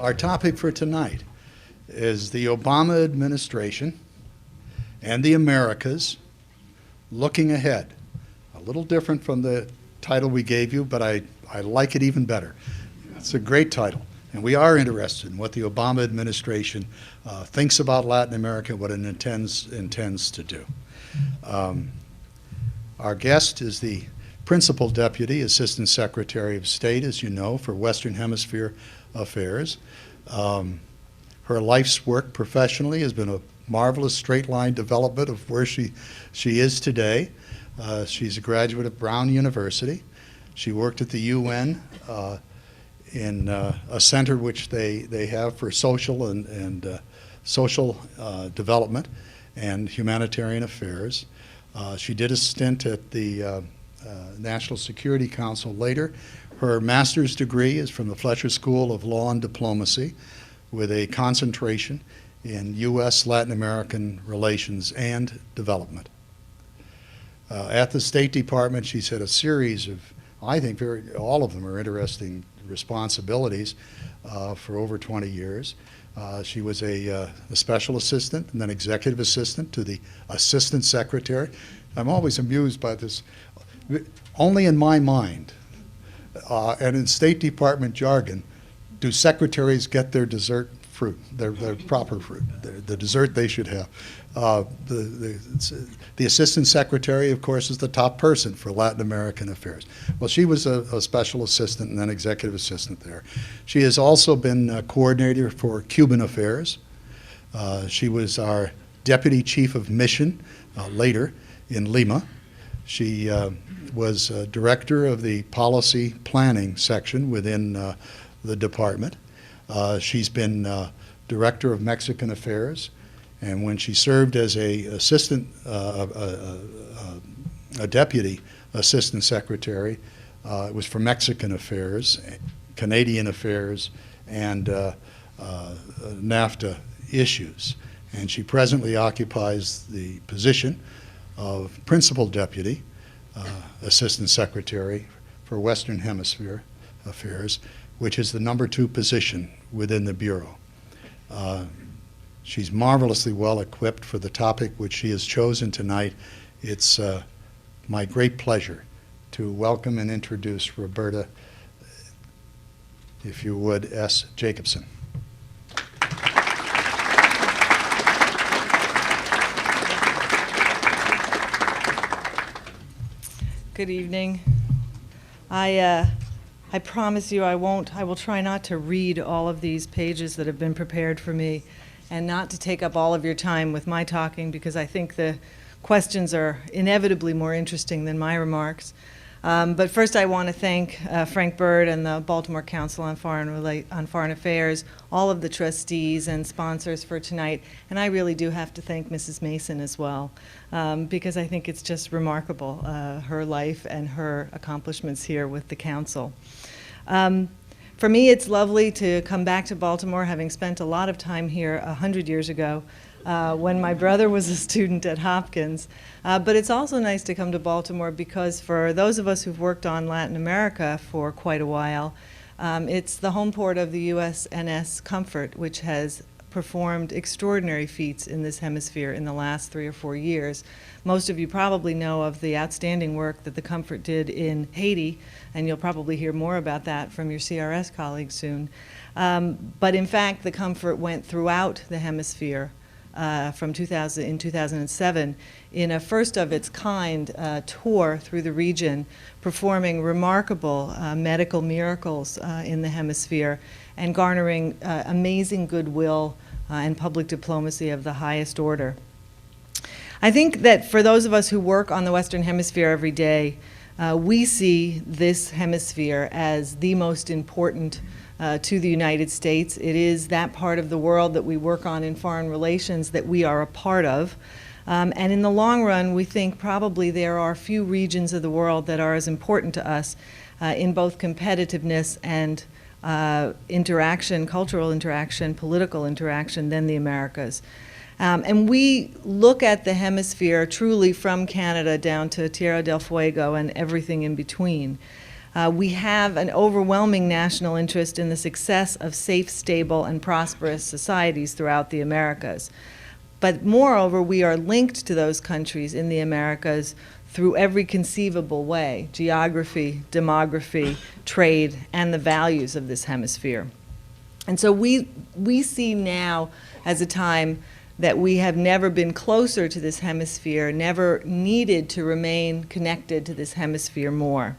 Our topic for tonight is the Obama administration and the Americas looking ahead. A little different from the title we gave you, but I like it even better. It's a great title, and we are interested in what the Obama administration thinks about Latin America, what it intends to do. Our guest is the Principal Deputy Assistant Secretary of State, as you know, for Western Hemisphere Affairs. Her life's work professionally has been a marvelous straight-line development of where she is today. She's a graduate of Brown University. She worked at the UN in a center which they have for social and social development and humanitarian affairs. She did a stint at the National Security Council later. Her master's degree is from the Fletcher School of Law and Diplomacy with a concentration in U.S. Latin American relations and development. At the State Department, she's had a series of, I think all of them are interesting responsibilities for over 20 years. She was a special assistant and then executive assistant to the assistant secretary. I'm always amused by this. Only in my mind and in State Department jargon do secretaries get their dessert fruit, their proper fruit, the dessert they should have. The assistant secretary, of course, is the top person for Latin American affairs. Well, she was a special assistant and then executive assistant there. She has also been a coordinator for Cuban affairs. She was our deputy chief of mission later in Lima. She was director of the policy planning section within the department. She's been director of Mexican affairs, and when she served as a deputy assistant secretary, it was for Mexican affairs, Canadian affairs, and NAFTA issues. And she presently occupies the position of principal deputy assistant secretary for Western Hemisphere affairs, which is the #2 position within the Bureau. She's marvelously well equipped for the topic which she has chosen tonight. It's my great pleasure to welcome and introduce Roberta, if you would, S. Jacobson. Good evening. I promise you I will try not to read all of these pages that have been prepared for me and not to take up all of your time with my talking, because I think the questions are inevitably more interesting than my remarks. But first I want to thank Frank Bird and the Baltimore Council on Foreign Affairs, all of the trustees and sponsors for tonight, and I really do have to thank Mrs. Mason as well, because I think it's just remarkable, her life and her accomplishments here with the council. For me, it's lovely to come back to Baltimore, having spent a lot of time here 100 years ago when my brother was a student at Hopkins. But it's also nice to come to Baltimore because for those of us who've worked on Latin America for quite a while, it's the home port of the USNS Comfort, which has performed extraordinary feats in this hemisphere in the last 3 or 4 years. Most of you probably know of the outstanding work that the Comfort did in Haiti, and you'll probably hear more about that from your CRS colleagues soon. But in fact, the Comfort went throughout the hemisphere in 2007 in a first of its kind tour through the region, performing remarkable medical miracles in the hemisphere and garnering amazing goodwill and public diplomacy of the highest order. I think that for those of us who work on the Western Hemisphere every day, we see this hemisphere as the most important to the United States. It is that part of the world that we work on in foreign relations that we are a part of. And in the long run, we think probably there are few regions of the world that are as important to us in both competitiveness and interaction, cultural interaction, political interaction than the Americas. And we look at the hemisphere truly from Canada down to Tierra del Fuego and everything in between. We have an overwhelming national interest in the success of safe, stable, and prosperous societies throughout the Americas. But moreover, we are linked to those countries in the Americas through every conceivable way: geography, demography, trade, and the values of this hemisphere. And so we see now as a time that we have never been closer to this hemisphere, never needed to remain connected to this hemisphere more.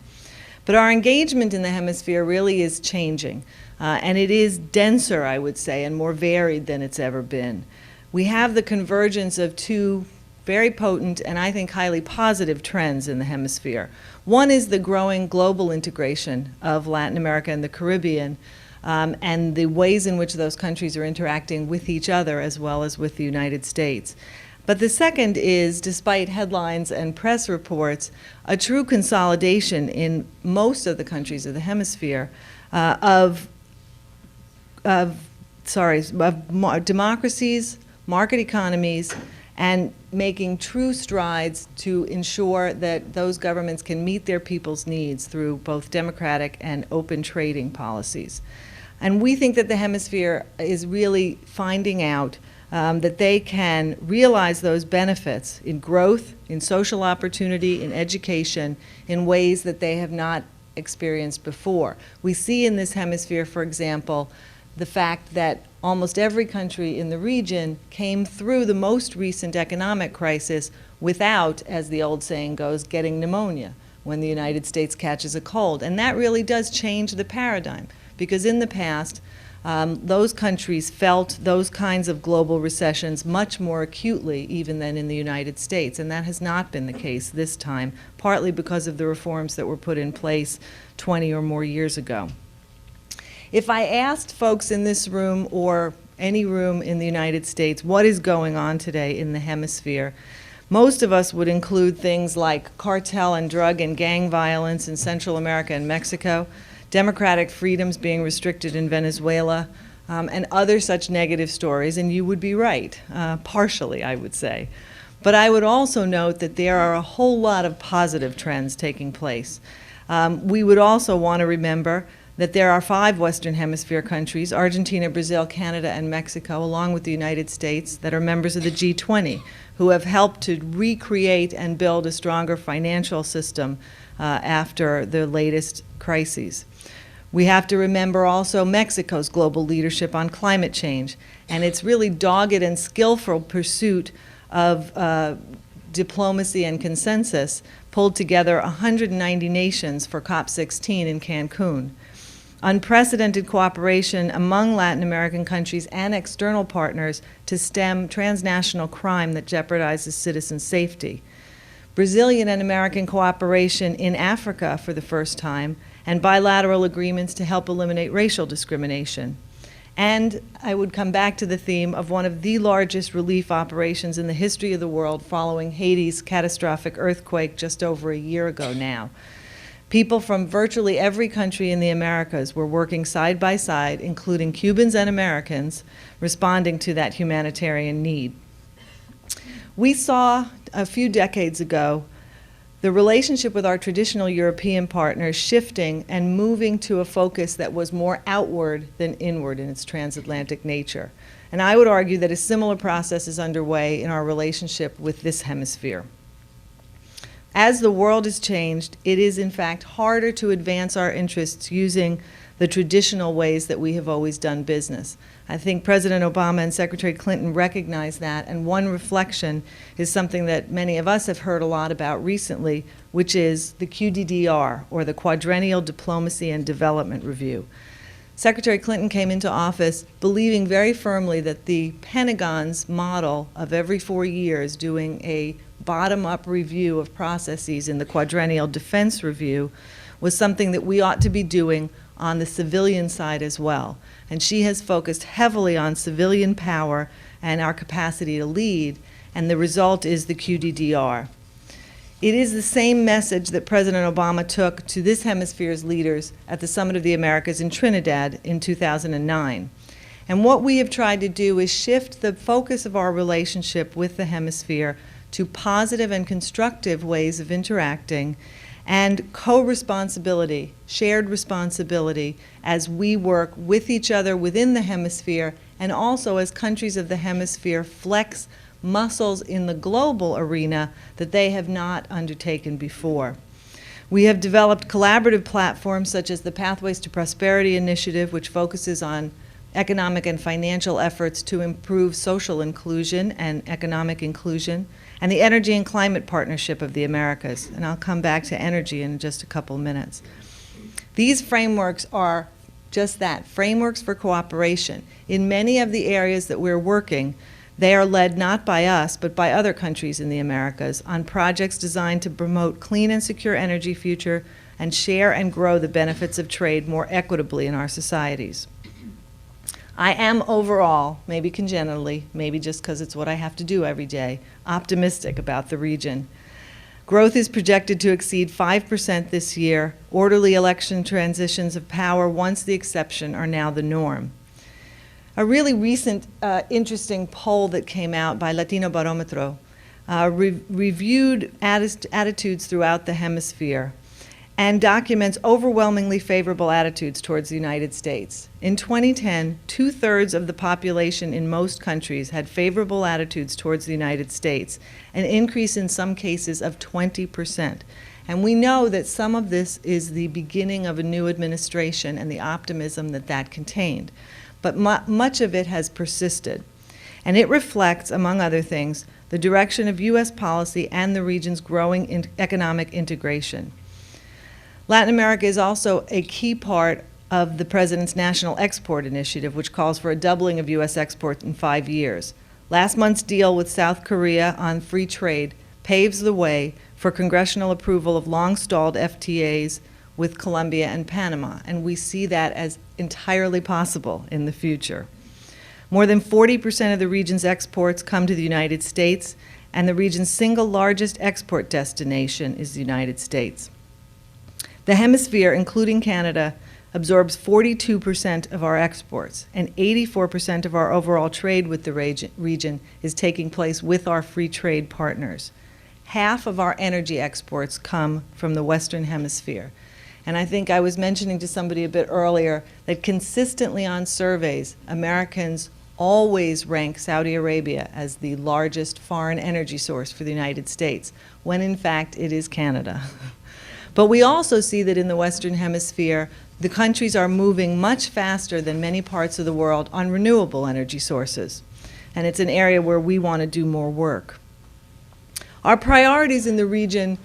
But our engagement in the hemisphere really is changing, and it is denser, I would say, and more varied than it's ever been. We have the convergence of two very potent and I think highly positive trends in the hemisphere. One is the growing global integration of Latin America and the Caribbean, and the ways in which those countries are interacting with each other as well as with the United States. But the second is, despite headlines and press reports, a true consolidation in most of the countries of the hemisphere of democracies, market economies, and making true strides to ensure that those governments can meet their people's needs through both democratic and open trading policies. And we think that the hemisphere is really finding out that they can realize those benefits in growth, in social opportunity, in education, in ways that they have not experienced before. We see in this hemisphere, for example, the fact that almost every country in the region came through the most recent economic crisis without, as the old saying goes, getting pneumonia when the United States catches a cold. And that really does change the paradigm, because in the past, those countries felt those kinds of global recessions much more acutely even than in the United States, and that has not been the case this time, partly because of the reforms that were put in place 20 or more years ago. If I asked folks in this room or any room in the United States what is going on today in the hemisphere, most of us would include things like cartel and drug and gang violence in Central America and Mexico, democratic freedoms being restricted in Venezuela, and other such negative stories, and you would be right, partially, I would say. But I would also note that there are a whole lot of positive trends taking place. We would also want to remember that there are 5 Western Hemisphere countries, Argentina, Brazil, Canada, and Mexico, along with the United States, that are members of the G20, who have helped to recreate and build a stronger financial system after the latest crises. We have to remember also Mexico's global leadership on climate change, and its really dogged and skillful pursuit of diplomacy and consensus pulled together 190 nations for COP16 in Cancun. Unprecedented cooperation among Latin American countries and external partners to stem transnational crime that jeopardizes citizen safety. Brazilian and American cooperation in Africa for the first time, and bilateral agreements to help eliminate racial discrimination. And I would come back to the theme of one of the largest relief operations in the history of the world following Haiti's catastrophic earthquake just over a year ago now. People from virtually every country in the Americas were working side by side, including Cubans and Americans, responding to that humanitarian need. We saw a few decades ago the relationship with our traditional European partners shifting and moving to a focus that was more outward than inward in its transatlantic nature. And I would argue that a similar process is underway in our relationship with this hemisphere. As the world has changed, it is in fact harder to advance our interests using the traditional ways that we have always done business. I think President Obama and Secretary Clinton recognize that, and one reflection is something that many of us have heard a lot about recently, which is the QDDR, or the Quadrennial Diplomacy and Development Review. Secretary Clinton came into office believing very firmly that the Pentagon's model of every 4 years doing a bottom-up review of processes in the Quadrennial Defense Review was something that we ought to be doing on the civilian side as well. And she has focused heavily on civilian power and our capacity to lead, and the result is the QDDR. It is the same message that President Obama took to this hemisphere's leaders at the Summit of the Americas in Trinidad in 2009. And what we have tried to do is shift the focus of our relationship with the hemisphere to positive and constructive ways of interacting, and co-responsibility, shared responsibility, as we work with each other within the hemisphere, and also as countries of the hemisphere flex muscles in the global arena that they have not undertaken before. We have developed collaborative platforms such as the Pathways to Prosperity Initiative, which focuses on economic and financial efforts to improve social inclusion and economic inclusion, and the Energy and Climate Partnership of the Americas. And I'll come back to energy in just a couple minutes. These frameworks are just that, frameworks for cooperation. In many of the areas that we're working, they are led not by us, but by other countries in the Americas on projects designed to promote clean and secure energy future and share and grow the benefits of trade more equitably in our societies. I am overall, maybe congenitally, maybe just because it's what I have to do every day, optimistic about the region. Growth is projected to exceed 5% this year. Orderly election transitions of power, once the exception, are now the norm. A really recent, interesting poll that came out by Latino Barometro reviewed attitudes throughout the hemisphere and documents overwhelmingly favorable attitudes towards the United States. In 2010, 2/3 of the population in most countries had favorable attitudes towards the United States, an increase in some cases of 20%. And we know that some of this is the beginning of a new administration and the optimism that that contained. But much of it has persisted. And it reflects, among other things, the direction of U.S. policy and the region's growing economic integration. Latin America is also a key part of the President's National Export Initiative, which calls for a doubling of U.S. exports in 5 years. Last month's deal with South Korea on free trade paves the way for congressional approval of long-stalled FTAs with Colombia and Panama, and we see that as entirely possible in the future. More than 40% of the region's exports come to the United States, and the region's single largest export destination is the United States. The hemisphere, including Canada, absorbs 42% of our exports, and 84% of our overall trade with the region is taking place with our free trade partners. Half of our energy exports come from the Western Hemisphere. And I think I was mentioning to somebody a bit earlier that consistently on surveys, Americans always rank Saudi Arabia as the largest foreign energy source for the United States, when in fact it is Canada. But we also see that in the Western Hemisphere, the countries are moving much faster than many parts of the world on renewable energy sources. And it's an area where we want to do more work. Our priorities in the region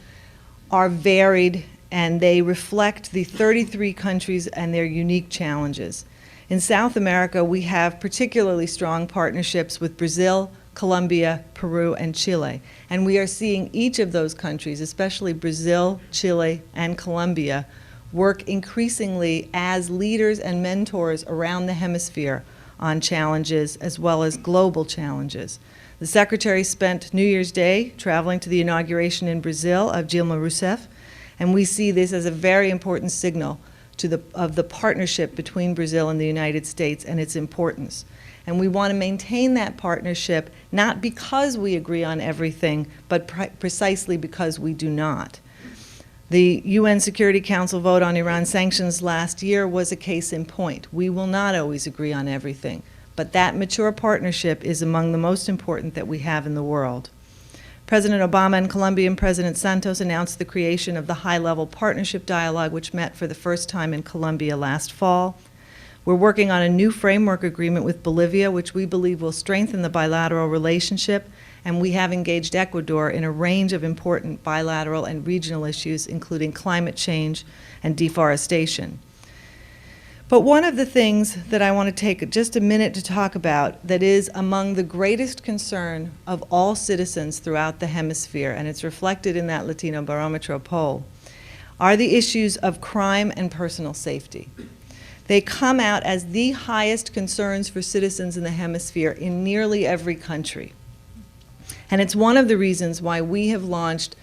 are varied, and they reflect the 33 countries and their unique challenges. In South America, we have particularly strong partnerships with Brazil, Colombia, Peru, and Chile. And we are seeing each of those countries, especially Brazil, Chile, and Colombia, work increasingly as leaders and mentors around the hemisphere on challenges as well as global challenges. The Secretary spent New Year's Day traveling to the inauguration in Brazil of Dilma Rousseff, and we see this as a very important signal of the partnership between Brazil and the United States and its importance. And we want to maintain that partnership, not because we agree on everything, but precisely because we do not. The UN Security Council vote on Iran sanctions last year was a case in point. We will not always agree on everything, but that mature partnership is among the most important that we have in the world. President Obama and Colombian President Santos announced the creation of the high-level partnership dialogue, which met for the first time in Colombia last fall. We're working on a new framework agreement with Bolivia, which we believe will strengthen the bilateral relationship, and we have engaged Ecuador in a range of important bilateral and regional issues, including climate change and deforestation. But one of the things that I want to take just a minute to talk about that is among the greatest concern of all citizens throughout the hemisphere, and it's reflected in that Latino Barometro poll, are the issues of crime and personal safety. They come out as the highest concerns for citizens in the hemisphere in nearly every country. And it's one of the reasons why we have launched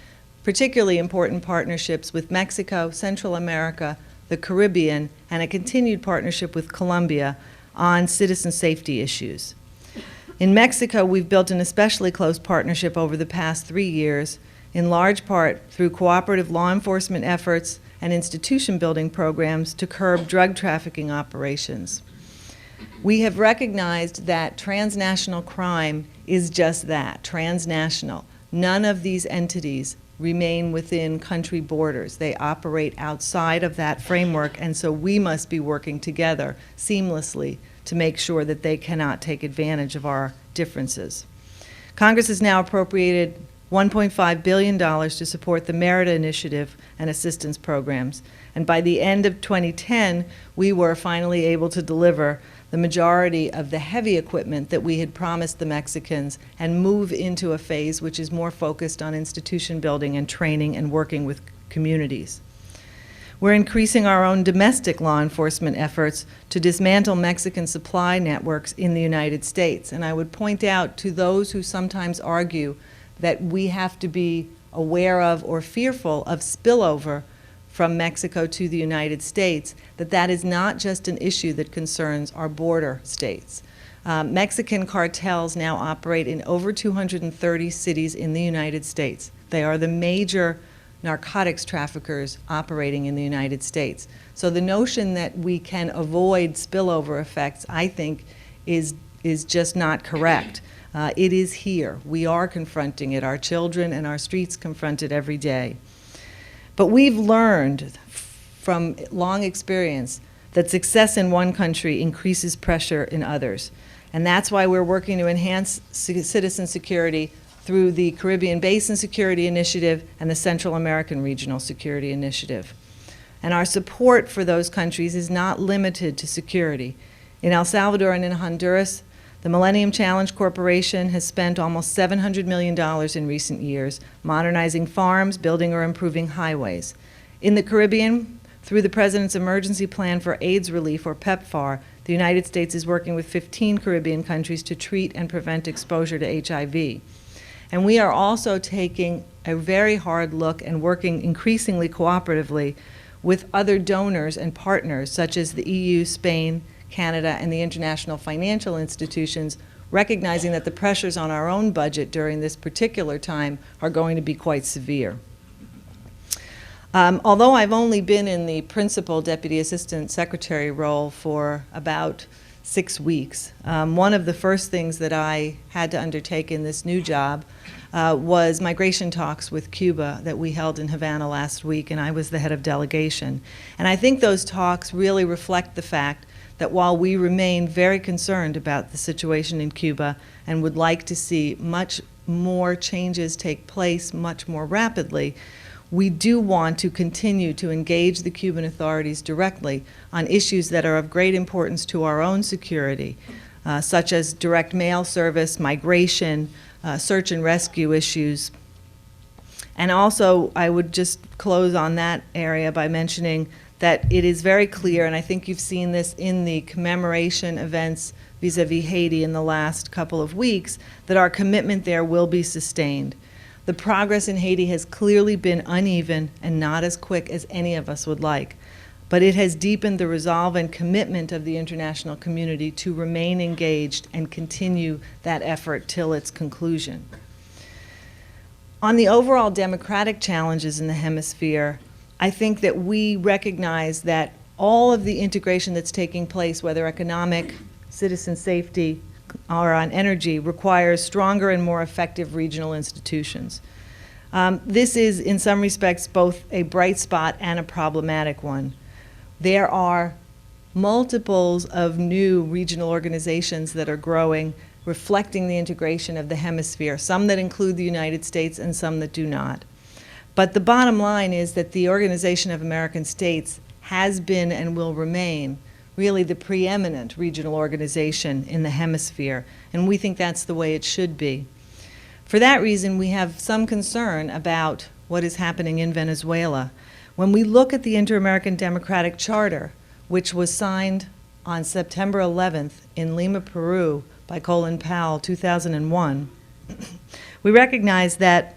particularly important partnerships with Mexico, Central America, the Caribbean, and a continued partnership with Colombia on citizen safety issues. In Mexico, we've built an especially close partnership over the past 3 years, in large part through cooperative law enforcement efforts and institution building programs to curb drug trafficking operations. We have recognized that transnational crime is just that, transnational. None of these entities remain within country borders. They operate outside of that framework, and so we must be working together seamlessly to make sure that they cannot take advantage of our differences. Congress has now appropriated $1.5 billion to support the Merida Initiative and assistance programs, and by the end of 2010, we were finally able to deliver the majority of the heavy equipment that we had promised the Mexicans and move into a phase which is more focused on institution building and training and working with communities. We're increasing our own domestic law enforcement efforts to dismantle Mexican supply networks in the United States. And I would point out to those who sometimes argue that we have to be aware of or fearful of spillover from Mexico to the United States, that is not just an issue that concerns our border states. Mexican cartels now operate in over 230 cities in the United States. They are the major narcotics traffickers operating in the United States. So the notion that we can avoid spillover effects, I think, is just not correct. It is here. We are confronting it. Our children and our streets confront it every day. But we've learned from long experience that success in one country increases pressure in others. And that's why we're working to enhance citizen security through the Caribbean Basin Security Initiative and the Central American Regional Security Initiative. And our support for those countries is not limited to security. In El Salvador and in Honduras, the Millennium Challenge Corporation has spent almost $700 million in recent years modernizing farms, building or improving highways. In the Caribbean, through the President's Emergency Plan for AIDS Relief, or PEPFAR, the United States is working with 15 Caribbean countries to treat and prevent exposure to HIV. And we are also taking a very hard look and working increasingly cooperatively with other donors and partners, such as the EU, Spain, Canada, and the international financial institutions, recognizing that the pressures on our own budget during this particular time are going to be quite severe. Although I've only been in the principal deputy assistant secretary role for about 6 weeks, one of the first things that I had to undertake in this new job was migration talks with Cuba that we held in Havana last week, and I was the head of delegation. And I think those talks really reflect the fact that while we remain very concerned about the situation in Cuba and would like to see much more changes take place much more rapidly, we do want to continue to engage the Cuban authorities directly on issues that are of great importance to our own security, such as direct mail service, migration, search and rescue issues. And also, I would just close on that area by mentioning that it is very clear, and I think you've seen this in the commemoration events vis-a-vis Haiti in the last couple of weeks, that our commitment there will be sustained. The progress in Haiti has clearly been uneven and not as quick as any of us would like, but it has deepened the resolve and commitment of the international community to remain engaged and continue that effort till its conclusion. On the overall democratic challenges in the hemisphere, I think that we recognize that all of the integration that's taking place, whether economic, citizen safety, or on energy, requires stronger and more effective regional institutions. This is, in some respects, both a bright spot and a problematic one. There are multiples of new regional organizations that are growing, reflecting the integration of the hemisphere, some that include the United States and some that do not. But the bottom line is that the Organization of American States has been and will remain really the preeminent regional organization in the hemisphere, and we think that's the way it should be. For that reason, we have some concern about what is happening in Venezuela. When we look at the Inter-American Democratic Charter, which was signed on September 11th in Lima, Peru by Colin Powell, 2001, we recognize that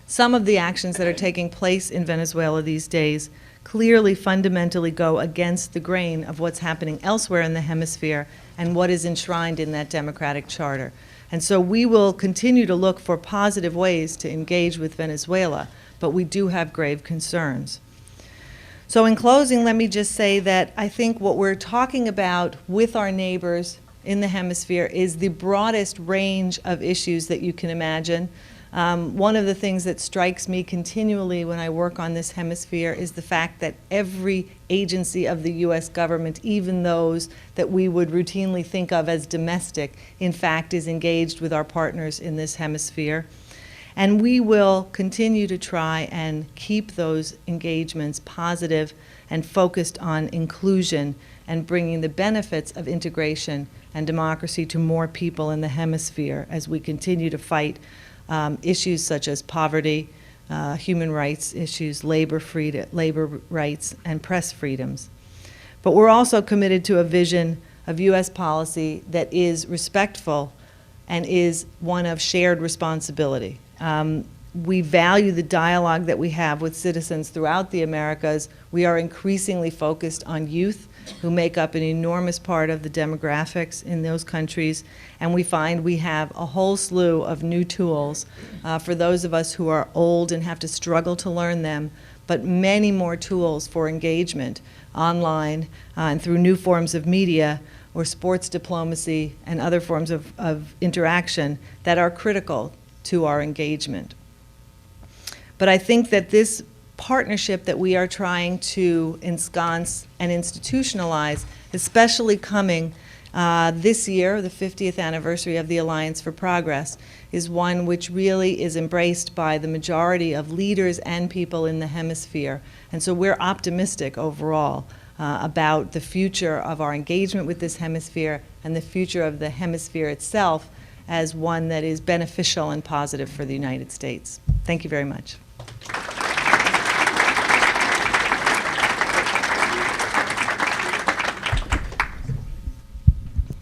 some of the actions that are taking place in Venezuela these days clearly fundamentally go against the grain of what's happening elsewhere in the hemisphere and what is enshrined in that democratic charter. And so we will continue to look for positive ways to engage with Venezuela, but we do have grave concerns. So in closing, let me just say that I think what we're talking about with our neighbors in the hemisphere is the broadest range of issues that you can imagine. One of the things that strikes me continually when I work on this hemisphere is the fact that every agency of the U.S. government, even those that we would routinely think of as domestic, in fact is engaged with our partners in this hemisphere. And we will continue to try and keep those engagements positive and focused on inclusion and bringing the benefits of integration and democracy to more people in the hemisphere as we continue to fight issues such as poverty, human rights issues, labor rights, and press freedoms. But we're also committed to a vision of U.S. policy that is respectful and is one of shared responsibility. We value the dialogue that we have with citizens throughout the Americas. We are increasingly focused on youth, who make up an enormous part of the demographics in those countries, and we find we have a whole slew of new tools for those of us who are old and have to struggle to learn them, but many more tools for engagement online and through new forms of media or sports diplomacy and other forms of interaction that are critical to our engagement. But I think that this partnership that we are trying to ensconce and institutionalize, especially coming this year, the 50th anniversary of the Alliance for Progress, is one which really is embraced by the majority of leaders and people in the hemisphere. And so we're optimistic overall about the future of our engagement with this hemisphere and the future of the hemisphere itself as one that is beneficial and positive for the United States. Thank you very much.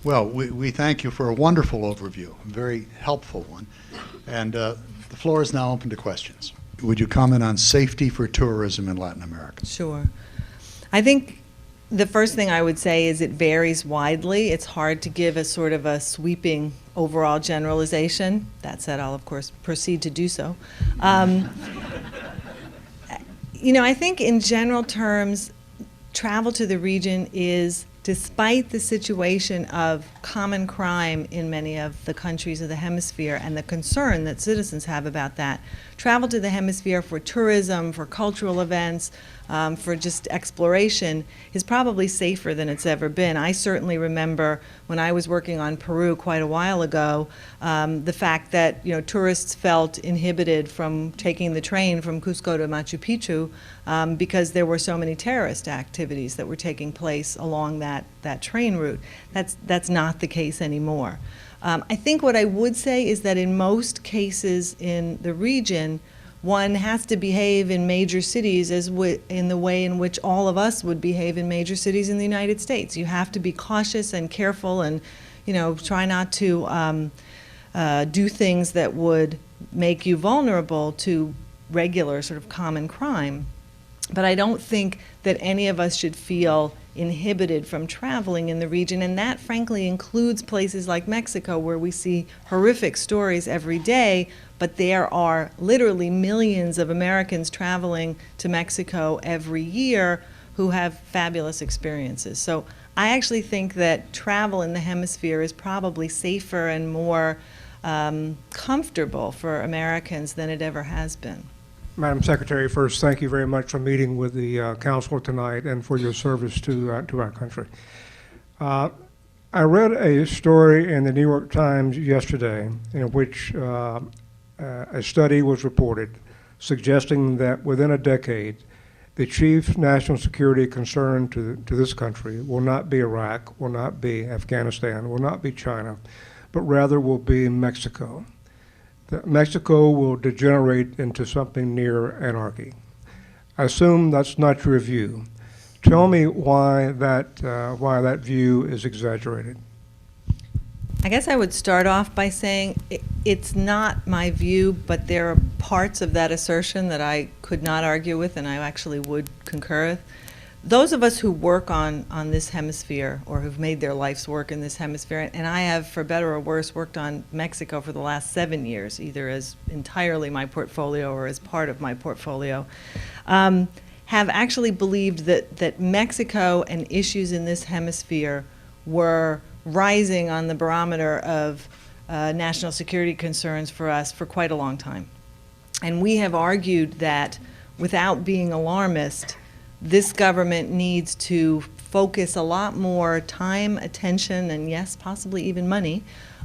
Well, we thank you for a wonderful overview, a very helpful one. And the floor is now open to questions. Would you comment on safety for tourism in Latin America? Sure. I think the first thing I would say is it varies widely. It's hard to give a sort of a sweeping overall generalization. That said, I'll of course proceed to do so. You know, I think in general terms, travel to the region is, despite the situation of common crime in many of the countries of the hemisphere and the concern that citizens have about that, travel to the hemisphere for tourism, for cultural events, for just exploration is probably safer than it's ever been. I certainly remember when I was working on Peru quite a while ago, the fact that tourists felt inhibited from taking the train from Cusco to Machu Picchu because there were so many terrorist activities that were taking place along that train route. That's not the case anymore. I think what I would say is that in most cases in the region, one has to behave in major cities in the way in which all of us would behave in major cities in the United States. You have to be cautious and careful and, try not to do things that would make you vulnerable to regular sort of common crime. But I don't think that any of us should feel inhibited from traveling in the region, and that frankly includes places like Mexico, where we see horrific stories every day, but there are literally millions of Americans traveling to Mexico every year who have fabulous experiences. So I actually think that travel in the hemisphere is probably safer and more comfortable for Americans than it ever has been. Madam Secretary, first, thank you very much for meeting with the Council tonight and for your service to our country. I read a story in the New York Times yesterday in which a study was reported suggesting that within a decade, the chief national security concern to this country will not be Iraq, will not be Afghanistan, will not be China, but rather will be Mexico. Mexico will degenerate into something near anarchy. I assume that's not your view. Tell me why that view is exaggerated. I guess I would start off by saying it's not my view, but there are parts of that assertion that I could not argue with and I actually would concur with. those of us who work on this hemisphere, or who've made their life's work in this hemisphere, and I have, for better or worse, worked on Mexico for the last 7 years, either as entirely my portfolio or as part of my portfolio, have actually believed that Mexico and issues in this hemisphere were rising on the barometer of national security concerns for us for quite a long time. And we have argued that, without being alarmist, this government needs to focus a lot more time, attention, and yes, possibly even money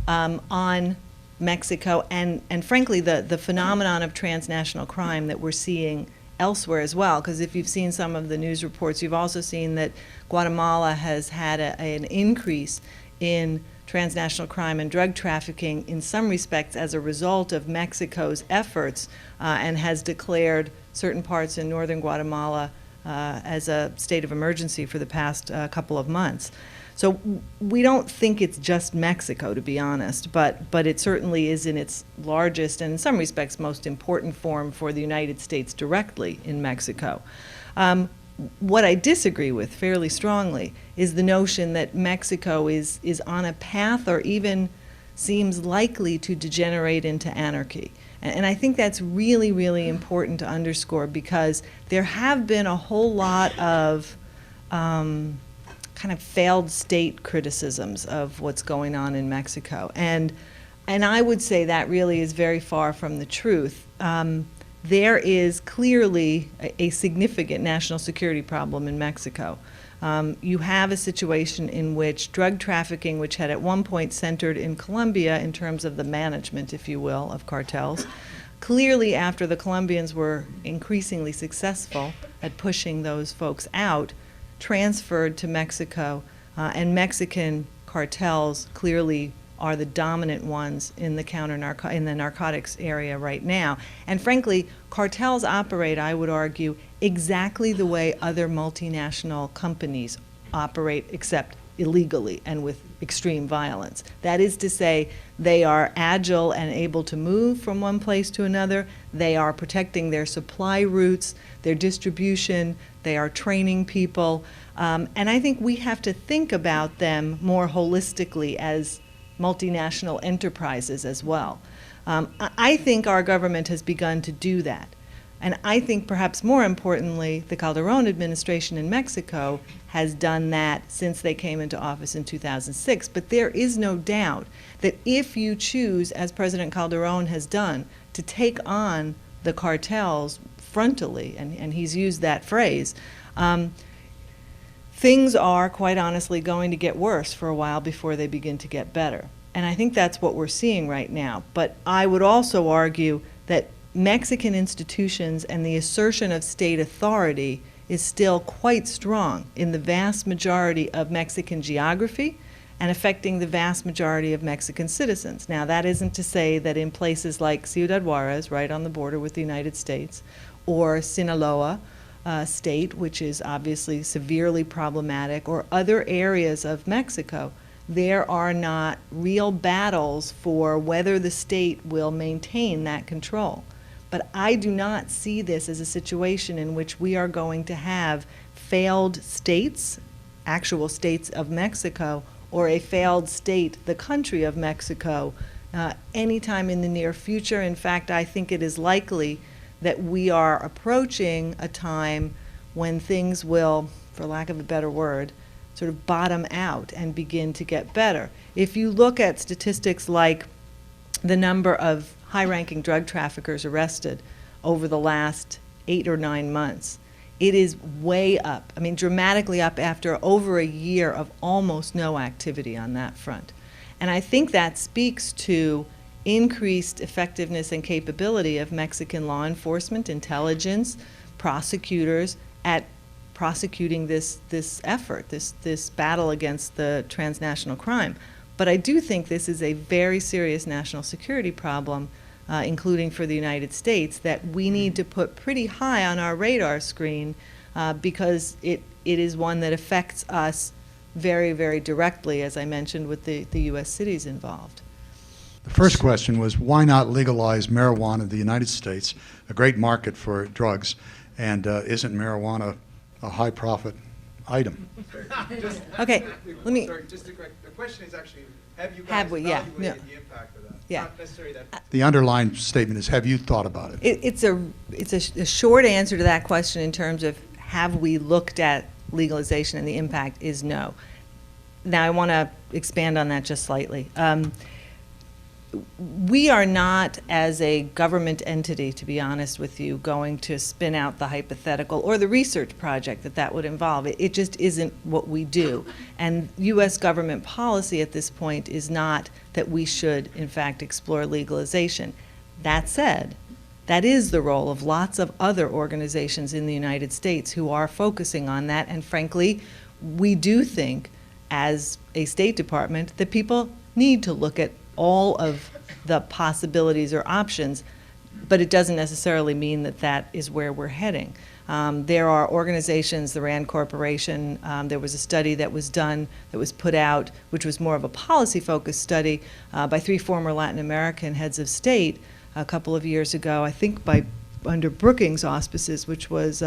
on Mexico and frankly, the phenomenon of transnational crime that we're seeing elsewhere as well. Because if you've seen some of the news reports, you've also seen that Guatemala has had an increase in transnational crime and drug trafficking in some respects as a result of Mexico's efforts, and has declared certain parts in northern Guatemala as a state of emergency for the past couple of months. So we don't think it's just Mexico, to be honest, but it certainly is in its largest and in some respects most important form for the United States directly in Mexico. What I disagree with fairly strongly is the notion that Mexico is on a path or even seems likely to degenerate into anarchy. And I think that's really, really important to underscore, because there have been a whole lot of kind of failed state criticisms of what's going on in Mexico. And I would say that really is very far from the truth. There is clearly a significant national security problem in Mexico. You have a situation in which drug trafficking, which had at one point centered in Colombia in terms of the management, if you will, of cartels, clearly after the Colombians were increasingly successful at pushing those folks out, transferred to Mexico, and Mexican cartels clearly are the dominant ones in the narcotics area right now. And frankly, cartels operate, I would argue, exactly the way other multinational companies operate, except illegally and with extreme violence. That is to say, they are agile and able to move from one place to another. They are protecting their supply routes, their distribution. They are training people. And I think we have to think about them more holistically as multinational enterprises as well. I think our government has begun to do that. And I think perhaps more importantly, the Calderon administration in Mexico has done that since they came into office in 2006. But there is no doubt that if you choose, as President Calderon has done, to take on the cartels frontally, and he's used that phrase, things are, quite honestly, going to get worse for a while before they begin to get better. And I think that's what we're seeing right now. But I would also argue that Mexican institutions and the assertion of state authority is still quite strong in the vast majority of Mexican geography and affecting the vast majority of Mexican citizens. Now, that isn't to say that in places like Ciudad Juarez, right on the border with the United States, or Sinaloa state, which is obviously severely problematic, or other areas of Mexico, there are not real battles for whether the state will maintain that control. But I do not see this as a situation in which we are going to have failed states, actual states of Mexico, or a failed state, the country of Mexico, anytime in the near future. In fact, I think it is likely that we are approaching a time when things will, for lack of a better word, sort of bottom out and begin to get better. If you look at statistics like the number of high-ranking drug traffickers arrested over the last 8 or 9 months, it is way up. I mean, dramatically up after over a year of almost no activity on that front. And I think that speaks to increased effectiveness and capability of Mexican law enforcement, intelligence, prosecutors at prosecuting this effort, this battle against the transnational crime. But I do think this is a very serious national security problem, including for the United States, that we need to put pretty high on our radar screen because it is one that affects us very, very directly, as I mentioned, with the U.S. cities involved. The first question was, why not legalize marijuana in the United States, a great market for drugs, and isn't marijuana a high-profit item. Okay, let me, Sorry, just to correct, the question is actually, have you Have guys we? Yeah, evaluated no. the impact of that? Yeah. Not necessarily that. The underlying statement is, have you thought about it? it's a short answer to that question in terms of have we looked at legalization, and the impact is no. Now, I want to expand on that just slightly. We are not, as a government entity, to be honest with you, going to spin out the hypothetical or the research project that would involve. It just isn't what we do. And U.S. government policy at this point is not that we should, in fact, explore legalization. That said, that is the role of lots of other organizations in the United States who are focusing on that. And frankly, we do think, as a State Department, that people need to look at all of the possibilities or options, but it doesn't necessarily mean that that is where we're heading. There are organizations, the RAND Corporation, there was a study that was done, that was put out, which was more of a policy-focused study by 3 former Latin American heads of state a couple of years ago, I think under Brookings auspices, which was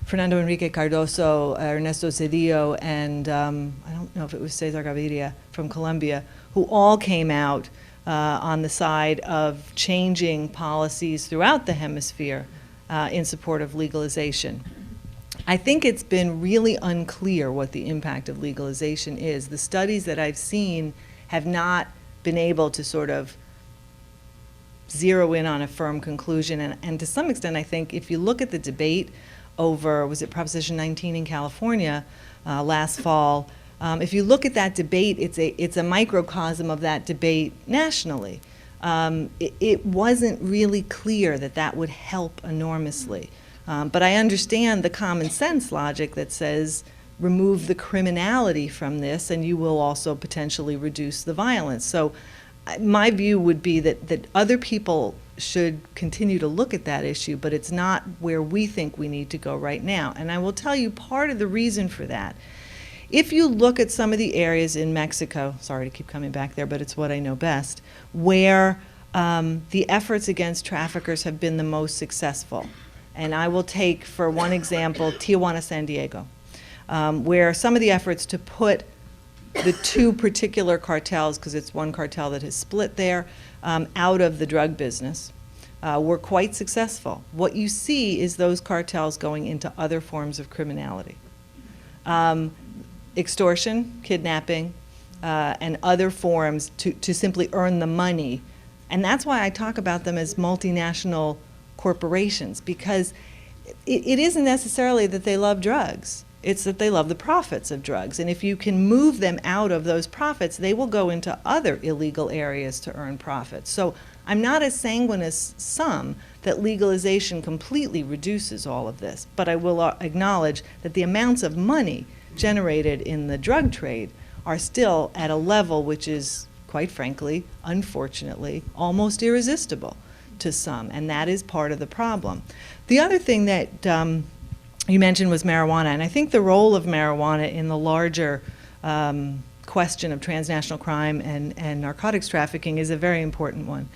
Fernando Enrique Cardoso, Ernesto Zedillo, and I don't know if it was Cesar Gaviria from Colombia, who all came out on the side of changing policies throughout the hemisphere in support of legalization. I think it's been really unclear what the impact of legalization is. The studies that I've seen have not been able to sort of zero in on a firm conclusion. And to some extent, I think if you look at the debate over, was it Proposition 19 in California last fall, if you look at that debate, it's a microcosm of that debate nationally. It wasn't really clear that that would help enormously. But I understand the common sense logic that says remove the criminality from this and you will also potentially reduce the violence. So my view would be that other people should continue to look at that issue, but it's not where we think we need to go right now. And I will tell you part of the reason for that. If you look at some of the areas in Mexico, sorry to keep coming back there, but it's what I know best, where the efforts against traffickers have been the most successful. And I will take, for one example, Tijuana, San Diego, where some of the efforts to put the 2 particular cartels, because it's one cartel that has split there, out of the drug business, were quite successful. What you see is those cartels going into other forms of criminality. Extortion, kidnapping, and other forms to simply earn the money. And that's why I talk about them as multinational corporations, because it isn't necessarily that they love drugs. It's that they love the profits of drugs. And if you can move them out of those profits, they will go into other illegal areas to earn profits. So I'm not as sanguine as some that legalization completely reduces all of this. But I will acknowledge that the amounts of money generated in the drug trade are still at a level which is, quite frankly, unfortunately, almost irresistible to some. And that is part of the problem. The other thing that you mentioned was marijuana, and I think the role of marijuana in the larger question of transnational crime and narcotics trafficking is a very important one.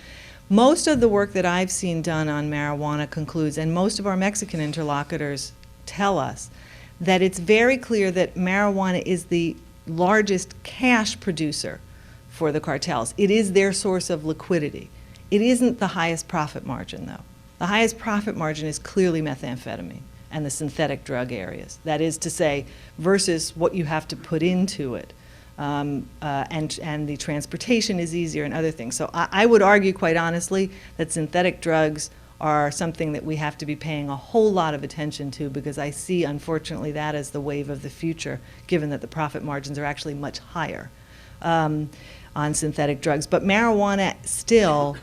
Most of the work that I've seen done on marijuana concludes, and most of our Mexican interlocutors tell us, that it's very clear that marijuana is the largest cash producer for the cartels. It is their source of liquidity. It isn't the highest profit margin, though. The highest profit margin is clearly methamphetamine and the synthetic drug areas. That is to say, versus what you have to put into it. And the transportation is easier and other things. So I would argue, quite honestly, that synthetic drugs are something that we have to be paying a whole lot of attention to, because I see, unfortunately, that as the wave of the future, given that the profit margins are actually much higher on synthetic drugs. But marijuana still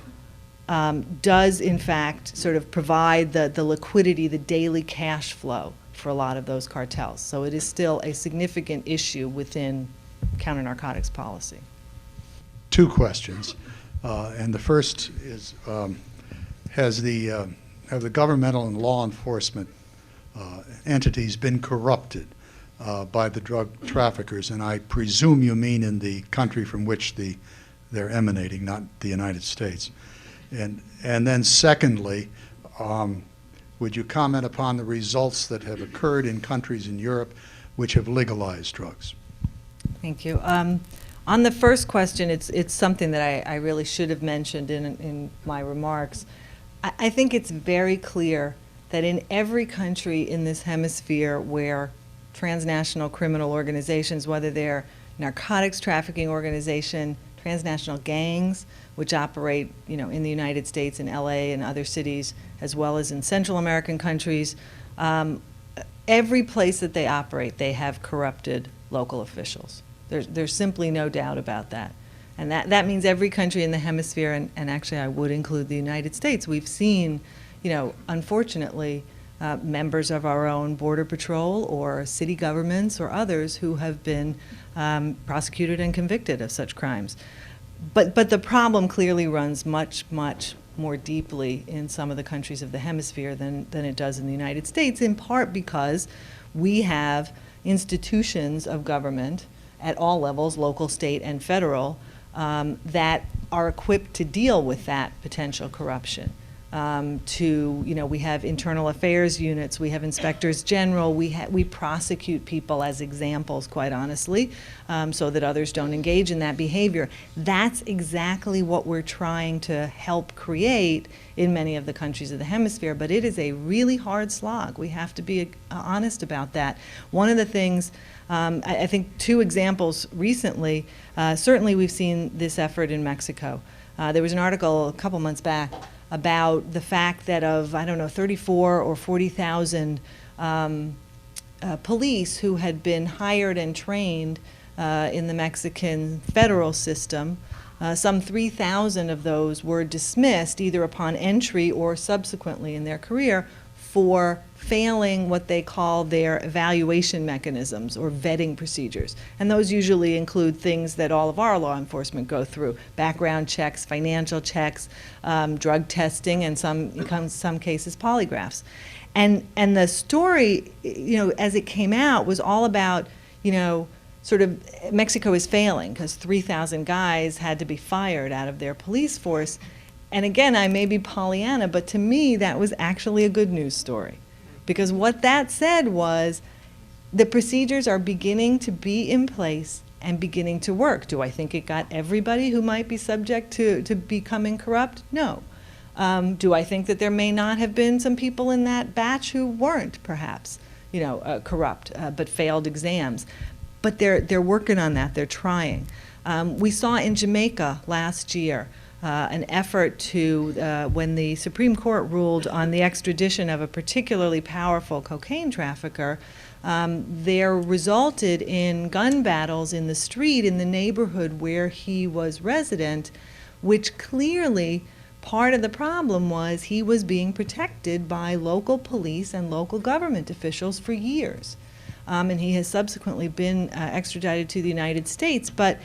does, in fact, sort of provide the liquidity, the daily cash flow for a lot of those cartels. So it is still a significant issue within counter-narcotics policy. 2 questions. And the first is, have the governmental and law enforcement entities been corrupted by the drug traffickers? And I presume you mean in the country from which they're emanating, not the United States. And then secondly, would you comment upon the results that have occurred in countries in Europe which have legalized drugs? Thank you. On the first question, it's something that I really should have mentioned in my remarks. I think it's very clear that in every country in this hemisphere where transnational criminal organizations, whether they're narcotics trafficking organization, transnational gangs, which operate, in the United States, in LA and other cities, as well as in Central American countries, every place that they operate, they have corrupted local officials. There's simply no doubt about that. And that means every country in the hemisphere, and actually I would include the United States. We've seen, unfortunately, members of our own Border Patrol or city governments or others who have been prosecuted and convicted of such crimes. But the problem clearly runs much, much more deeply in some of the countries of the hemisphere than it does in the United States, in part because we have institutions of government at all levels, local, state, and federal, that are equipped to deal with that potential corruption. We have internal affairs units, we have inspectors general, we prosecute people as examples, quite honestly, so that others don't engage in that behavior. That's exactly what we're trying to help create in many of the countries of the hemisphere, but it is a really hard slog. We have to be honest about that. One of the things, I think two examples recently, certainly we've seen this effort in Mexico. There was an article a couple months back about the fact that of, 34 or 40,000 police who had been hired and trained in the Mexican federal system, some 3,000 of those were dismissed either upon entry or subsequently in their career for failing what they call their evaluation mechanisms or vetting procedures. And those usually include things that all of our law enforcement go through: background checks, financial checks, drug testing, and in some cases polygraphs. And the story, as it came out, was all about, sort of Mexico is failing because 3,000 guys had to be fired out of their police force. And again, I may be Pollyanna, but to me that was actually a good news story. Because what that said was the procedures are beginning to be in place and beginning to work. Do I think it got everybody who might be subject to becoming corrupt? No. Do I think that there may not have been some people in that batch who weren't perhaps, corrupt, but failed exams? But they're working on that, they're trying. We saw in Jamaica last year an effort to, when the Supreme Court ruled on the extradition of a particularly powerful cocaine trafficker, there resulted in gun battles in the street in the neighborhood where he was resident, which clearly part of the problem was he was being protected by local police and local government officials for years. And he has subsequently been extradited to the United States, but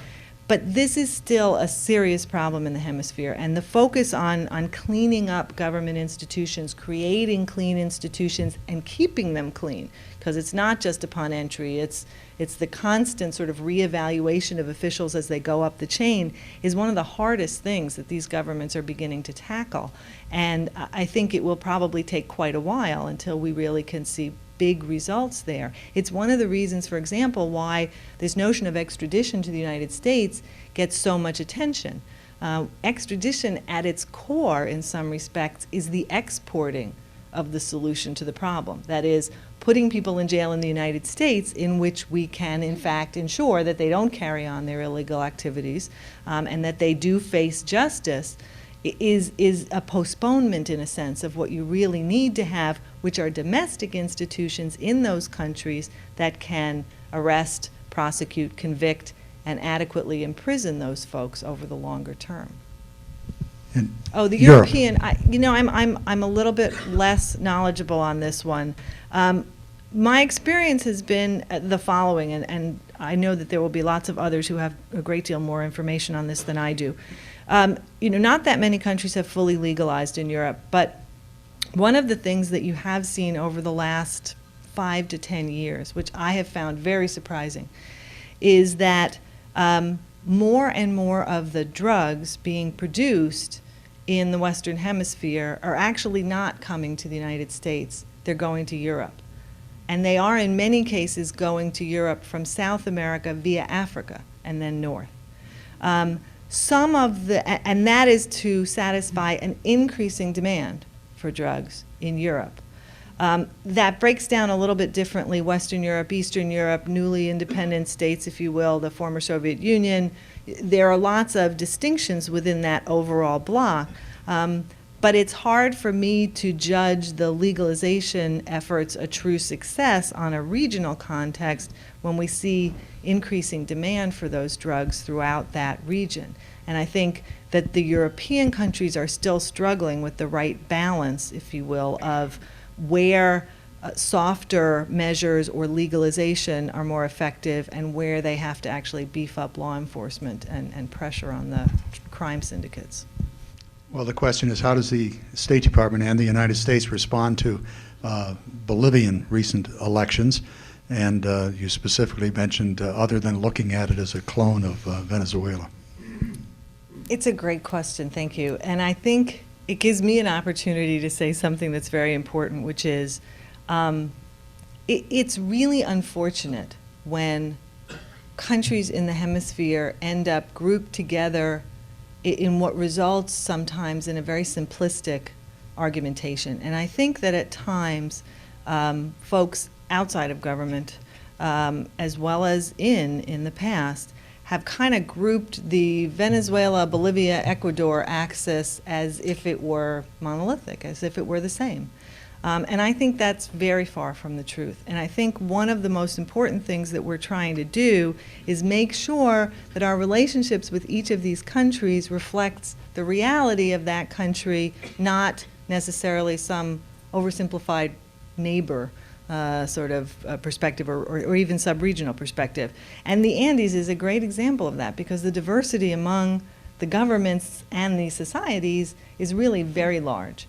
this is still a serious problem in the hemisphere, and the focus on cleaning up government institutions, creating clean institutions, and keeping them clean, because it's not just upon entry, it's the constant sort of reevaluation of officials as they go up the chain, is one of the hardest things that these governments are beginning to tackle. And I think it will probably take quite a while until we really can see big results there. It's one of the reasons, for example, why this notion of extradition to the United States gets so much attention. Extradition at its core, in some respects, is the exporting of the solution to the problem. That is, putting people in jail in the United States in which we can, in fact, ensure that they don't carry on their illegal activities and that they do face justice, is a postponement, in a sense, of what you really need to have, which are domestic institutions in those countries that can arrest, prosecute, convict, and adequately imprison those folks over the longer term. And the Europe. European, I'm a little bit less knowledgeable on this one. My experience has been the following, and I know that there will be lots of others who have a great deal more information on this than I do. Not that many countries have fully legalized in Europe, but one of the things that you have seen over the last 5 to 10 years, which I have found very surprising, is that more and more of the drugs being produced in the Western Hemisphere are actually not coming to the United States. They're going to Europe. And they are, in many cases, going to Europe from South America via Africa and then north. Some of the, and that is to satisfy an increasing demand for drugs in Europe. That breaks down a little bit differently: Western Europe, Eastern Europe, newly independent states, if you will, the former Soviet Union. There are lots of distinctions within that overall bloc. But it's hard for me to judge the legalization efforts a true success on a regional context when we see increasing demand for those drugs throughout that region. And I think that the European countries are still struggling with the right balance, if you will, of where softer measures or legalization are more effective and where they have to actually beef up law enforcement and pressure on the crime syndicates. Well, the question is, how does the State Department and the United States respond to Bolivian recent elections? And you specifically mentioned, other than looking at it as a clone of Venezuela. It's a great question, thank you. And I think it gives me an opportunity to say something that's very important, which is it's really unfortunate when countries in the hemisphere end up grouped together in what results sometimes in a very simplistic argumentation. And I think that at times, folks outside of government, as well as in the past, have kind of grouped the Venezuela, Bolivia, Ecuador axis as if it were monolithic, as if it were the same. And I think that's very far from the truth. And I think one of the most important things that we're trying to do is make sure that our relationships with each of these countries reflects the reality of that country, not necessarily some oversimplified neighbor perspective or even sub-regional perspective. And the Andes is a great example of that, because the diversity among the governments and the societies is really very large.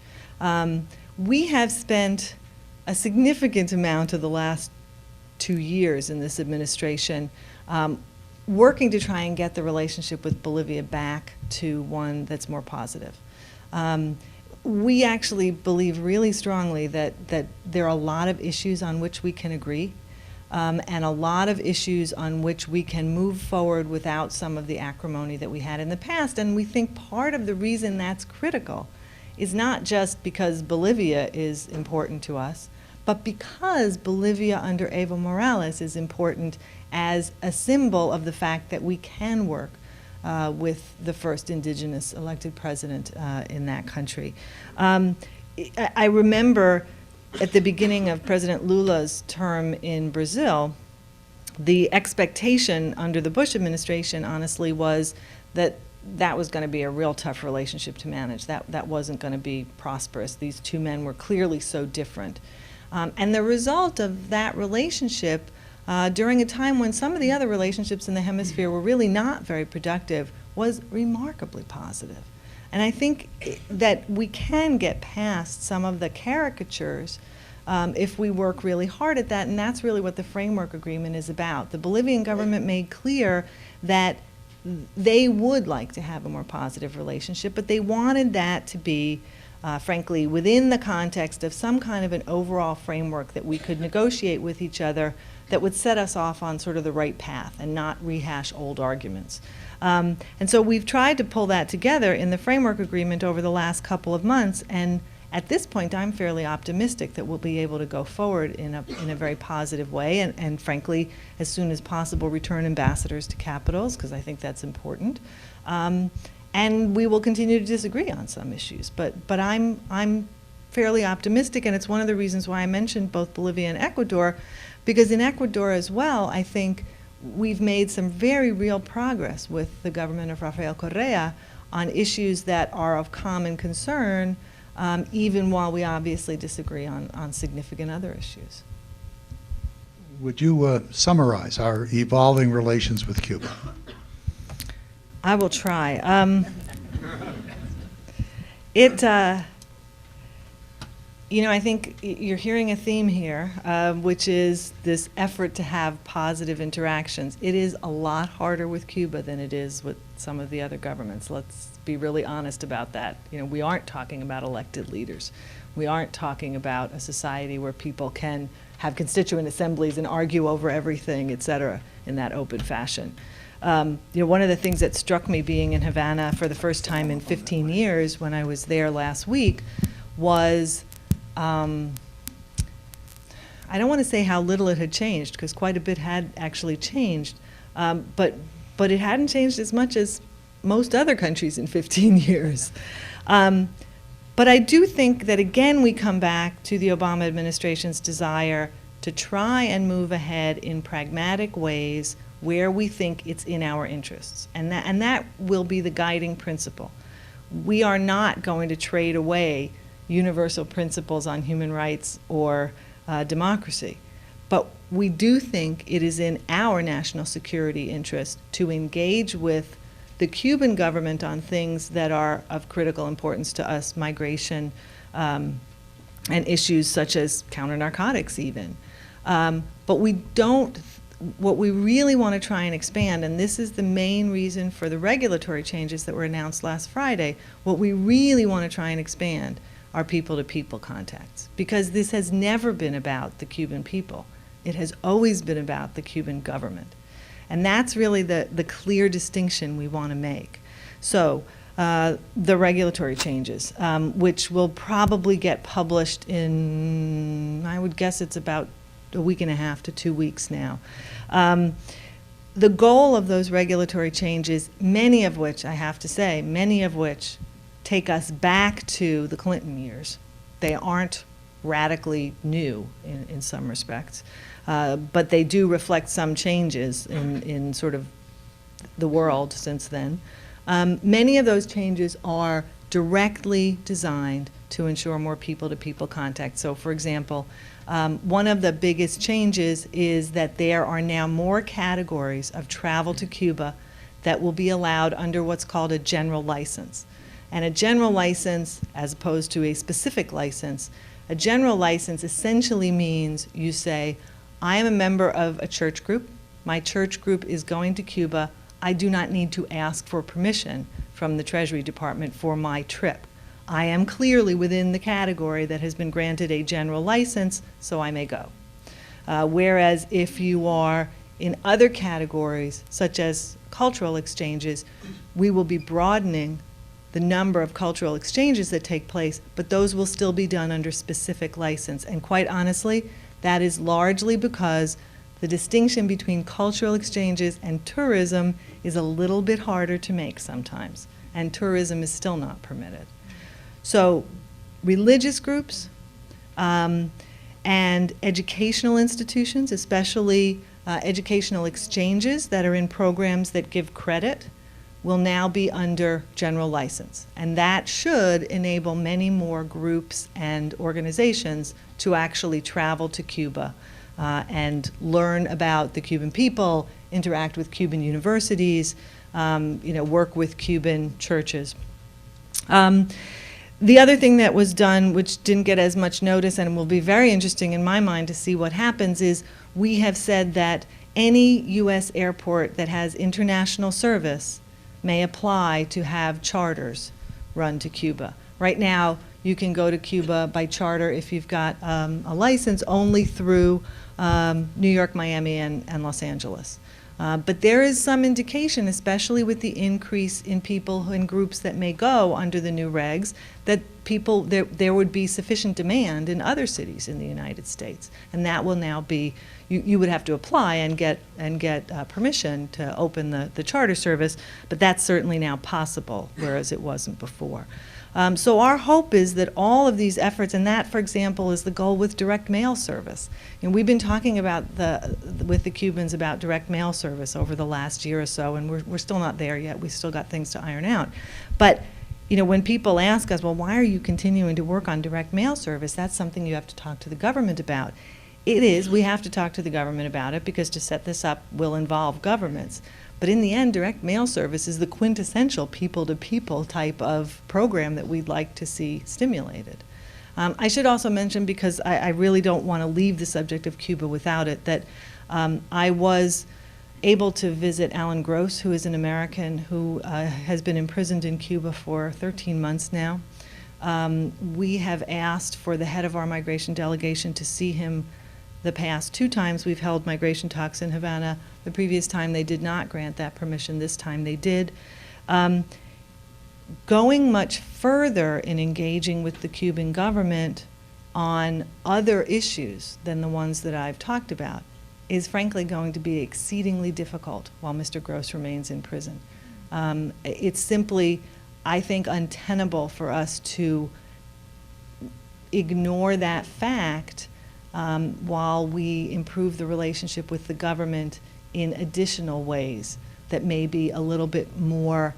We have spent a significant amount of the last 2 years in this administration working to try and get the relationship with Bolivia back to one that's more positive. We actually believe really strongly that there are a lot of issues on which we can agree, and a lot of issues on which we can move forward without some of the acrimony that we had in the past. And we think part of the reason that's critical is not just because Bolivia is important to us, but because Bolivia under Evo Morales is important as a symbol of the fact that we can work with the first indigenous elected president in that country. I remember at the beginning of President Lula's term in Brazil, the expectation under the Bush administration, honestly, was that that was going to be a real tough relationship to manage. That wasn't going to be prosperous. These two men were clearly so different. And the result of that relationship during a time when some of the other relationships in the hemisphere were really not very productive was remarkably positive. And I think that we can get past some of the caricatures if we work really hard at that, and that's really what the framework agreement is about. The Bolivian government made clear that they would like to have a more positive relationship, but they wanted that to be, frankly, within the context of some kind of an overall framework that we could negotiate with each other that would set us off on sort of the right path and not rehash old arguments. And so we've tried to pull that together in the framework agreement over the last couple of months, and at this point I'm fairly optimistic that we'll be able to go forward in a very positive way, and frankly, as soon as possible, return ambassadors to capitals, because I think that's important. And we will continue to disagree on some issues, but I'm fairly optimistic, and it's one of the reasons why I mentioned both Bolivia and Ecuador, because in Ecuador as well, I think we've made some very real progress with the government of Rafael Correa on issues that are of common concern, even while we obviously disagree on significant other issues. Would you summarize our evolving relations with Cuba? I will try. I think you're hearing a theme here, which is this effort to have positive interactions. It is a lot harder with Cuba than it is with some of the other governments. Let's be really honest about that. We aren't talking about elected leaders. We aren't talking about a society where people can have constituent assemblies and argue over everything, et cetera, in that open fashion. One of the things that struck me being in Havana for the first time in 15 years when I was there last week was, I don't want to say how little it had changed, because quite a bit had actually changed, but it hadn't changed as much as most other countries in 15 years. But I do think that, again, we come back to the Obama administration's desire to try and move ahead in pragmatic ways where we think it's in our interests. And that will be the guiding principle. We are not going to trade away universal principles on human rights or democracy. But we do think it is in our national security interest to engage with the Cuban government on things that are of critical importance to us, migration, and issues such as counter-narcotics even. But we don't, what we really want to try and expand, and this is the main reason for the regulatory changes that were announced last Friday, what we really want to try and expand are people-to-people contacts. Because this has never been about the Cuban people. It has always been about the Cuban government. And that's really the clear distinction we want to make. So the regulatory changes, which will probably get published in, I would guess it's about a week and a half to 2 weeks now. The goal of those regulatory changes, many of which, I have to say, many of which take us back to the Clinton years. They aren't radically new in some respects. But they do reflect some changes in sort of the world since then. Many of those changes are directly designed to ensure more people-to-people contact. So, for example, one of the biggest changes is that there are now more categories of travel to Cuba that will be allowed under what's called a general license. And a general license, as opposed to a specific license, a general license essentially means you say, I am a member of a church group. My church group is going to Cuba. I do not need to ask for permission from the Treasury Department for my trip. I am clearly within the category that has been granted a general license, so I may go. Whereas if you are in other categories, such as cultural exchanges, we will be broadening the number of cultural exchanges that take place, but those will still be done under specific license. And quite honestly, that is largely because the distinction between cultural exchanges and tourism is a little bit harder to make sometimes, and tourism is still not permitted. So religious groups and educational institutions, especially educational exchanges that are in programs that give credit, will now be under general license. And that should enable many more groups and organizations to actually travel to Cuba and learn about the Cuban people, interact with Cuban universities, work with Cuban churches. The other thing that was done, which didn't get as much notice and will be very interesting in my mind to see what happens, is we have said that any U.S. airport that has international service may apply to have charters run to Cuba. Right now, you can go to Cuba by charter if you've got a license only through New York, Miami, and Los Angeles. But there is some indication, especially with the increase in people and groups that may go under the new regs, that there would be sufficient demand in other cities in the United States. And that will now be, you would have to apply and get permission to open the charter service, but that's certainly now possible, whereas it wasn't before. So our hope is that all of these efforts, and that, for example, is the goal with direct mail service. And we've been talking about with the Cubans about direct mail service over the last year or so, and we're still not there yet. We've still got things to iron out. But when people ask us, well, why are you continuing to work on direct mail service? That's something you have to talk to the government about. It is. We have to talk to the government about it because to set this up will involve governments. But in the end, direct mail service is the quintessential people-to-people type of program that we'd like to see stimulated. I should also mention, because I really don't want to leave the subject of Cuba without it, that I was able to visit Alan Gross, who is an American who has been imprisoned in Cuba for 13 months now. We have asked for the head of our migration delegation to see him the past 2 times. We've held migration talks in Havana. The previous time they did not grant that permission. This time they did. Going much further in engaging with the Cuban government on other issues than the ones that I've talked about is frankly going to be exceedingly difficult while Mr. Gross remains in prison. It's simply, I think, untenable for us to ignore that fact while we improve the relationship with the government in additional ways that may be a little bit more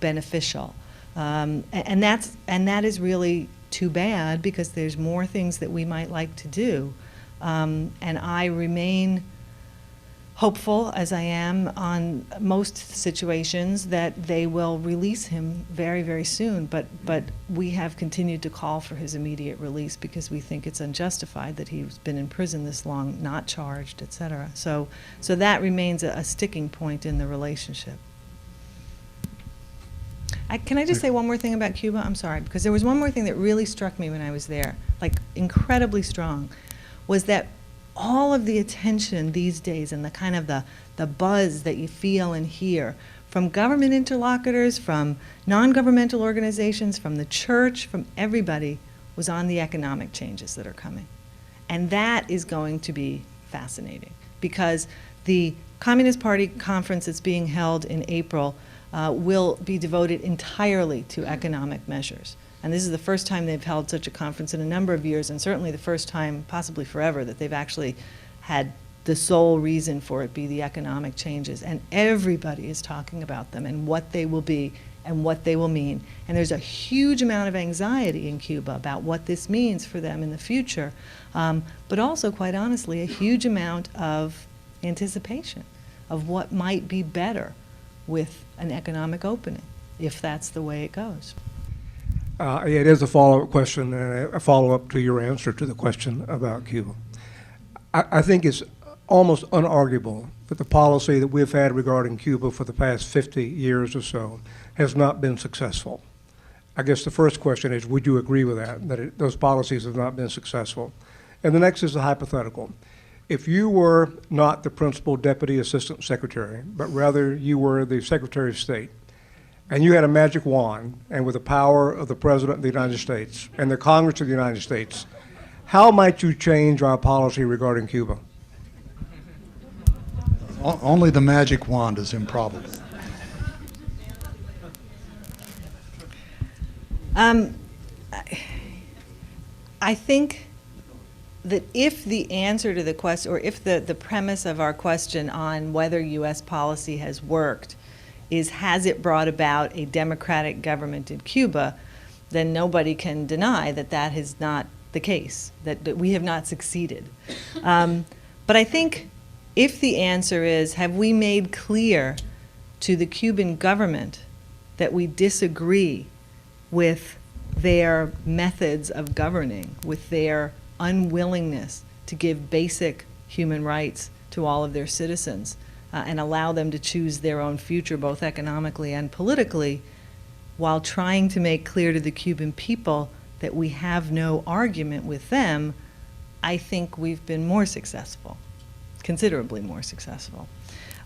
beneficial. And that is really too bad, because there's more things that we might like to do. And I remain hopeful, as I am on most situations, that they will release him very, very soon. But we have continued to call for his immediate release because we think it's unjustified that he's been in prison this long, not charged, et cetera. So that remains a sticking point in the relationship. Can I just say one more thing about Cuba? I'm sorry, because there was one more thing that really struck me when I was there, like incredibly strong, was that all of the attention these days and the kind of the buzz that you feel and hear from government interlocutors, from non-governmental organizations, from the church, from everybody, was on the economic changes that are coming. And that is going to be fascinating, because the Communist Party conference that's being held in April will be devoted entirely to economic measures. And this is the first time they've held such a conference in a number of years, and certainly the first time, possibly forever, that they've actually had the sole reason for it be the economic changes. And everybody is talking about them and what they will be and what they will mean. And there's a huge amount of anxiety in Cuba about what this means for them in the future, but also, quite honestly, a huge amount of anticipation of what might be better with an economic opening, if that's the way it goes. It is a follow-up question and a follow-up to your answer to the question about Cuba. I think it's almost unarguable that the policy that we've had regarding Cuba for the past 50 years or so has not been successful. I guess the first question is, would you agree with that those policies have not been successful? And the next is a hypothetical. If you were not the principal deputy assistant secretary, but rather you were the Secretary of State, and you had a magic wand, and with the power of the President of the United States and the Congress of the United States, how might you change our policy regarding Cuba? Only the magic wand is improbable. I think that if the answer to the question, or if the premise of our question on whether U.S. policy has worked is, has it brought about a democratic government in Cuba, then nobody can deny that that is not the case, that we have not succeeded. But I think if the answer is, have we made clear to the Cuban government that we disagree with their methods of governing, with their unwillingness to give basic human rights to all of their citizens and allow them to choose their own future, both economically and politically, while trying to make clear to the Cuban people that we have no argument with them, I think we've been more successful, considerably more successful.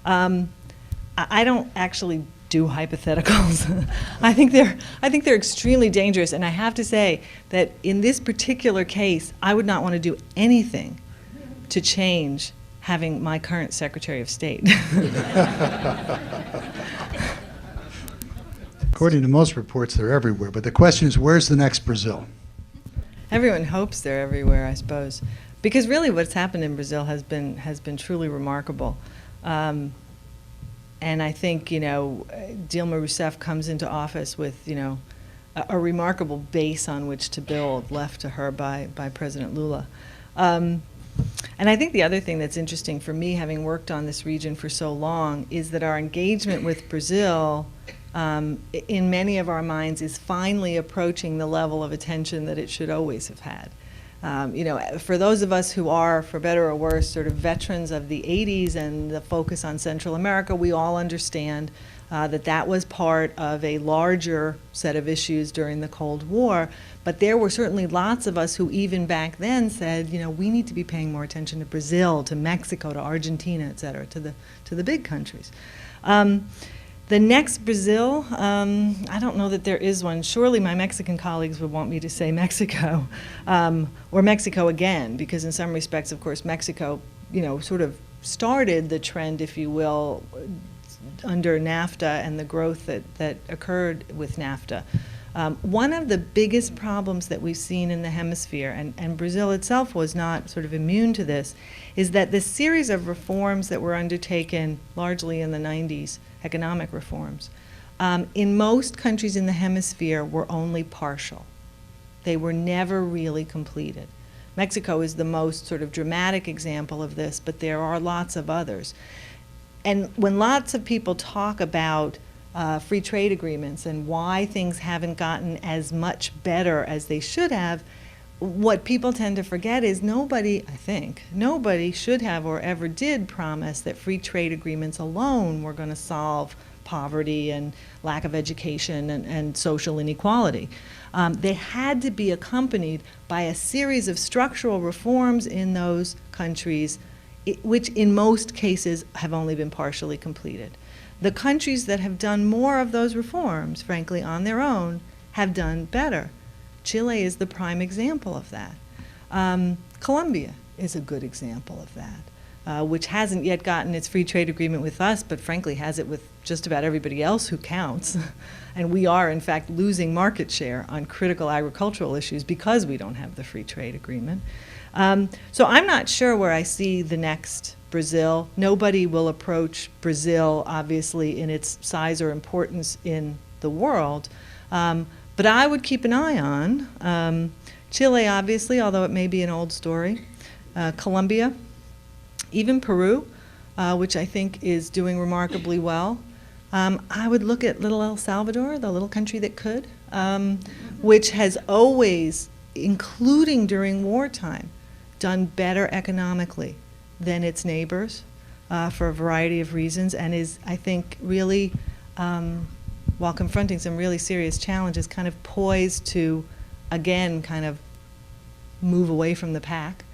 I don't actually do hypotheticals. I think they're extremely dangerous, and I have to say that in this particular case, I would not want to do anything to change having my current Secretary of State. According to most reports, they're everywhere. But the question is, where's the next Brazil? Everyone hopes they're everywhere, I suppose, because really what's happened in Brazil has been truly remarkable. And I think, Dilma Rousseff comes into office with, a remarkable base on which to build, left to her by President Lula. And I think the other thing that's interesting for me, having worked on this region for so long, is that our engagement with Brazil in many of our minds, is finally approaching the level of attention that it should always have had. You know, for those of us who are, for better or worse, sort of veterans of the 80s and the focus on Central America, we all understand that that was part of a larger set of issues during the Cold War. But there were certainly lots of us who even back then said, you know, we need to be paying more attention to Brazil, to Mexico, to Argentina, et cetera, to the big countries. The next Brazil, I don't know that there is one. Surely my Mexican colleagues would want me to say Mexico, or Mexico again, because in some respects, of course, Mexico, you know, sort of started the trend, if you will, under NAFTA and the growth that occurred with NAFTA. One of the biggest problems that we've seen in the hemisphere, and Brazil itself was not sort of immune to this, is that this series of reforms that were undertaken largely in the 90s, economic reforms, in most countries in the hemisphere were only partial. They were never really completed. Mexico is the most sort of dramatic example of this, but there are lots of others. And when lots of people talk about free trade agreements and why things haven't gotten as much better as they should have, what people tend to forget is nobody should have or ever did promise that free trade agreements alone were going to solve poverty and lack of education and social inequality. They had to be accompanied by a series of structural reforms in those countries, which in most cases have only been partially completed. The countries that have done more of those reforms, frankly, on their own, have done better. Chile is the prime example of that. Colombia is a good example of that, which hasn't yet gotten its free trade agreement with us, but frankly has it with just about everybody else who counts. And we are, in fact, losing market share on critical agricultural issues because we don't have the free trade agreement. So I'm not sure where I see the next Brazil. Nobody will approach Brazil, obviously, in its size or importance in the world. But I would keep an eye on Chile, obviously, although it may be an old story, Colombia, even Peru, which I think is doing remarkably well. I would look at little El Salvador, the little country that could, which has always, including during wartime, done better economically than its neighbors for a variety of reasons, and is, I think, really, while confronting some really serious challenges, kind of poised to, again, kind of move away from the pack.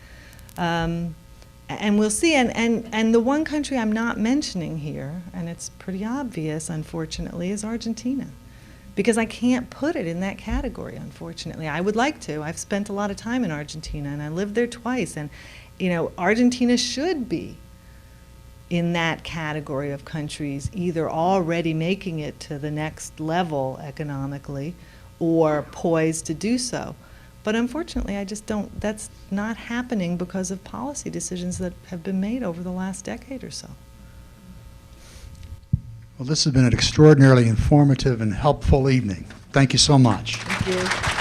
And we'll see. And the one country I'm not mentioning here, and it's pretty obvious, unfortunately, is Argentina. Because I can't put it in that category, unfortunately. I would like to. I've spent a lot of time in Argentina, and I lived there twice. And, you know, Argentina should be in that category of countries, either already making it to the next level economically or poised to do so. But unfortunately, I just don't, that's not happening because of policy decisions that have been made over the last decade or so. Well, this has been an extraordinarily informative and helpful evening. Thank you so much. Thank you.